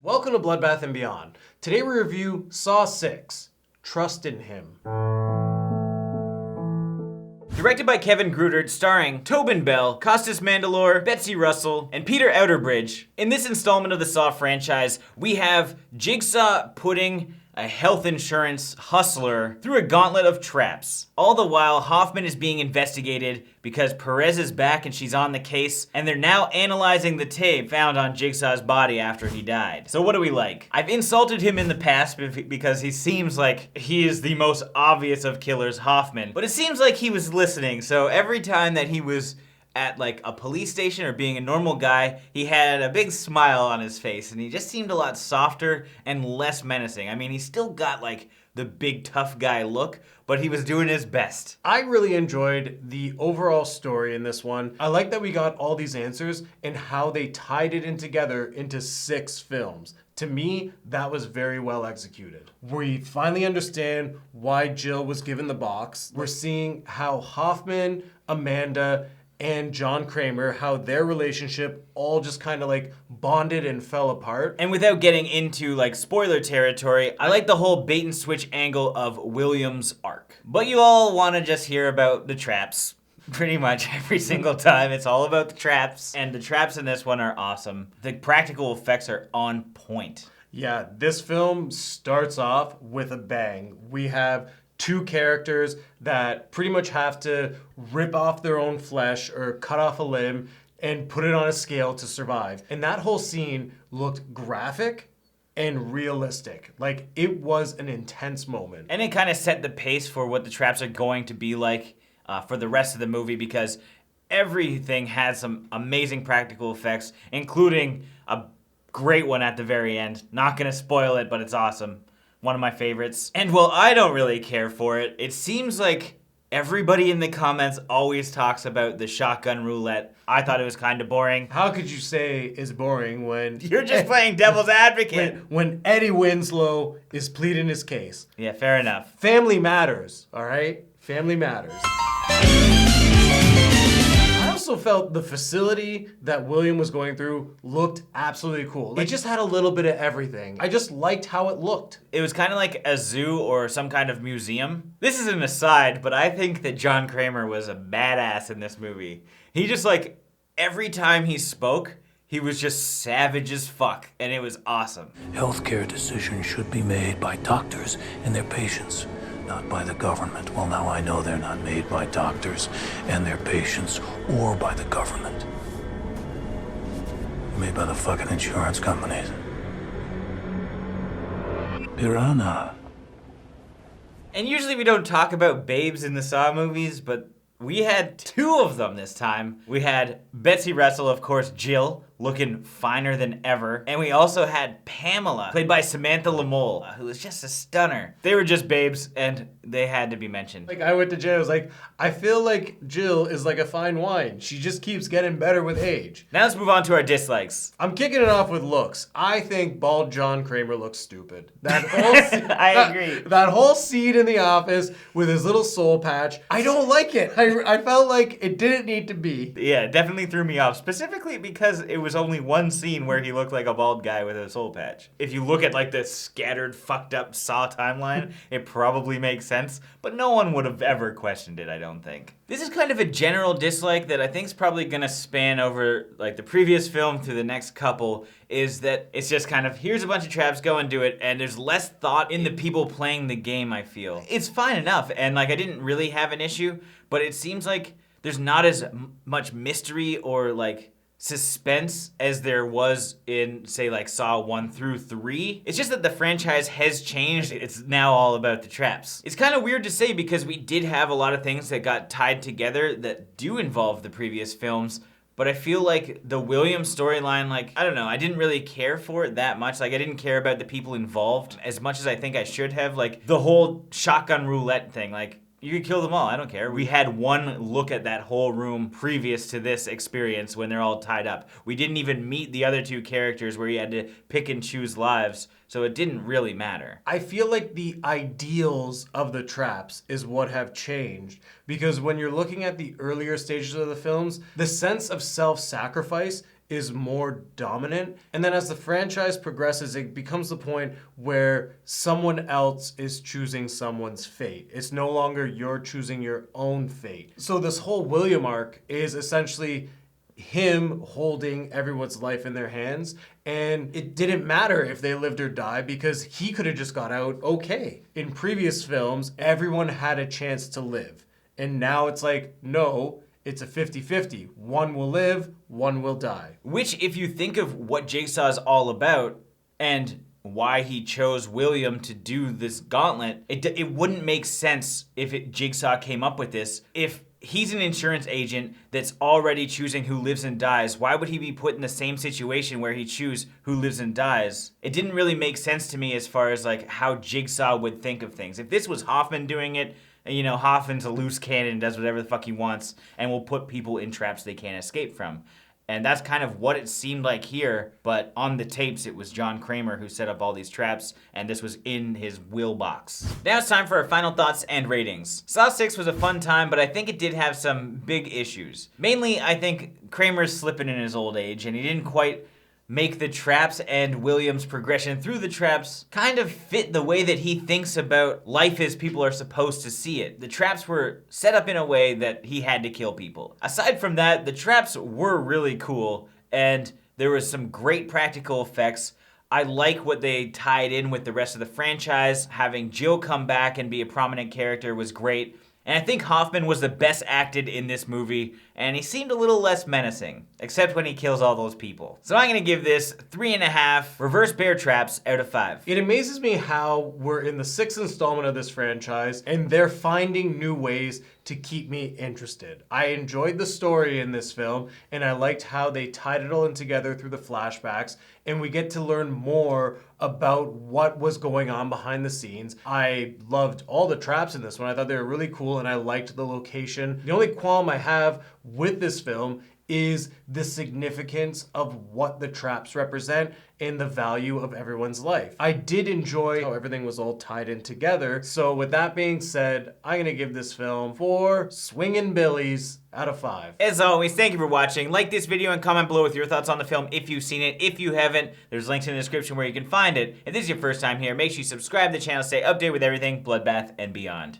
Welcome to Bloodbath and Beyond. Today we review Saw 6, Trust in Him. Directed by Kevin Greutert, starring Tobin Bell, Costas Mandylor, Betsy Russell, and Peter Outerbridge. In this installment of the Saw franchise, we have Jigsaw putting a health insurance hustler through a gauntlet of traps. All the while, Hoffman is being investigated because Perez is back and she's on the case, and they're now analyzing the tape found on Jigsaw's body after he died. So what do we like? I've insulted him in the past because he seems like he is the most obvious of killers, Hoffman, but it seems like he was listening, so every time that he was at like a police station or being a normal guy, he had a big smile on his face and he just seemed a lot softer and less menacing. I mean, he still got like the big tough guy look, but he was doing his best. I really enjoyed the overall story in this one. I like that we got all these answers and how they tied it in together into 6 films. To me, that was very well executed. We finally understand why Jill was given the box. We're seeing how Hoffman, Amanda, and John Kramer, how their relationship all just kind of like bonded and fell apart. And without getting into like spoiler territory, I like the whole bait and switch angle of William's arc. But you all want to just hear about the traps. Pretty much every single time, it's all about the traps. And the traps in this one are awesome. The practical effects are on point. Yeah, this film starts off with a bang. We have 2 characters that pretty much have to rip off their own flesh or cut off a limb and put it on a scale to survive. And that whole scene looked graphic and realistic. Like, it was an intense moment. And it kind of set the pace for what the traps are going to be like for the rest of the movie, because everything had some amazing practical effects, including a great one at the very end. Not gonna spoil it, but it's awesome. One of my favorites. And while I don't really care for it, it seems like everybody in the comments always talks about the shotgun roulette. I thought it was kind of boring. How could you say it's boring when You're just playing devil's advocate. when Eddie Winslow is pleading his case? Yeah, fair enough. Family matters, all right? Family matters. I also felt the facility that William was going through looked absolutely cool. It just had a little bit of everything. I just liked how it looked. It was kind of like a zoo or some kind of museum. This is an aside, but I think that John Kramer was a badass in this movie. He just like, every time he spoke, he was just savage as fuck, and it was awesome. Healthcare decisions should be made by doctors and their patients, not by the government. Well, now I know they're not made by doctors and their patients or by the government. They're made by the fucking insurance companies. Piranha. And usually we don't talk about babes in the Saw movies, but we had 2 of them this time. We had Betsy Russell, of course, Jill, looking finer than ever. And we also had Pamela, played by Samantha Lamole, who was just a stunner. They were just babes, and they had to be mentioned. Like, I went to Jill, I was like, I feel like Jill is like a fine wine. She just keeps getting better with age. Now let's move on to our dislikes. I'm kicking it off with looks. I think bald John Kramer looks stupid. That whole I agree. That whole scene in the office with his little soul patch, I don't like it. I felt like it didn't need to be. Yeah, it definitely threw me off, specifically because it was only one scene where he looked like a bald guy with a soul patch. If you look at like the scattered, fucked up Saw timeline, it probably makes sense, but no one would have ever questioned it, I don't think. This is kind of a general dislike that I think is probably gonna span over like the previous film through the next couple, is that it's just kind of, here's a bunch of traps, go and do it, and there's less thought in the people playing the game, I feel. It's fine enough, and like I didn't really have an issue, but it seems like there's not as much mystery or like suspense as there was in, say, like Saw 1 through 3. It's just that the franchise has changed. It's now all about the traps. It's kind of weird to say because we did have a lot of things that got tied together that do involve the previous films, but I feel like the Williams storyline, like, I don't know, I didn't really care for it that much. Like, I didn't care about the people involved as much as I think I should have. Like, the whole shotgun roulette thing, like, you could kill them all, I don't care. We had one look at that whole room previous to this experience when they're all tied up. We didn't even meet the other 2 characters where you had to pick and choose lives, so it didn't really matter. I feel like the ideals of the traps is what have changed, because when you're looking at the earlier stages of the films, the sense of self-sacrifice is more dominant. And then as the franchise progresses, it becomes the point where someone else is choosing someone's fate. It's no longer you're choosing your own fate. So this whole William arc is essentially him holding everyone's life in their hands, and it didn't matter if they lived or died because he could have just got out okay. In previous films, everyone had a chance to live, and now it's like, no, it's a 50-50. One will live, one will die. Which, if you think of what Jigsaw's all about, and why he chose William to do this gauntlet, it wouldn't make sense if Jigsaw came up with this. If he's an insurance agent that's already choosing who lives and dies, why would he be put in the same situation where he choose who lives and dies? It didn't really make sense to me as far as like how Jigsaw would think of things. If this was Hoffman doing it, you know, Hoffman's a loose cannon, does whatever the fuck he wants, and will put people in traps they can't escape from. And that's kind of what it seemed like here, but on the tapes it was John Kramer who set up all these traps, and this was in his will box. Now it's time for our final thoughts and ratings. Saw 6 was a fun time, but I think it did have some big issues. Mainly, I think Kramer's slipping in his old age, and he didn't quite make the traps and William's progression through the traps kind of fit the way that he thinks about life as people are supposed to see it. The traps were set up in a way that he had to kill people. Aside from that, the traps were really cool, and there was some great practical effects. I like what they tied in with the rest of the franchise. Having Jill come back and be a prominent character was great. And I think Hoffman was the best acted in this movie, and he seemed a little less menacing, except when he kills all those people. So I'm gonna give this 3.5 reverse bear traps out of 5. It amazes me how we're in the 6th installment of this franchise, and they're finding new ways to keep me interested. I enjoyed the story in this film, and I liked how they tied it all in together through the flashbacks, and we get to learn more about what was going on behind the scenes. I loved all the traps in this one. I thought they were really cool, and I liked the location. The only qualm I have with this film is the significance of what the traps represent and the value of everyone's life. I did enjoy how everything was all tied in together. So with that being said, I'm gonna give this film 4 swingin' billies out of 5. As always, thank you for watching. Like this video and comment below with your thoughts on the film if you've seen it. If you haven't, there's links in the description where you can find it. If this is your first time here, make sure you subscribe to the channel, stay updated with everything Bloodbath and beyond.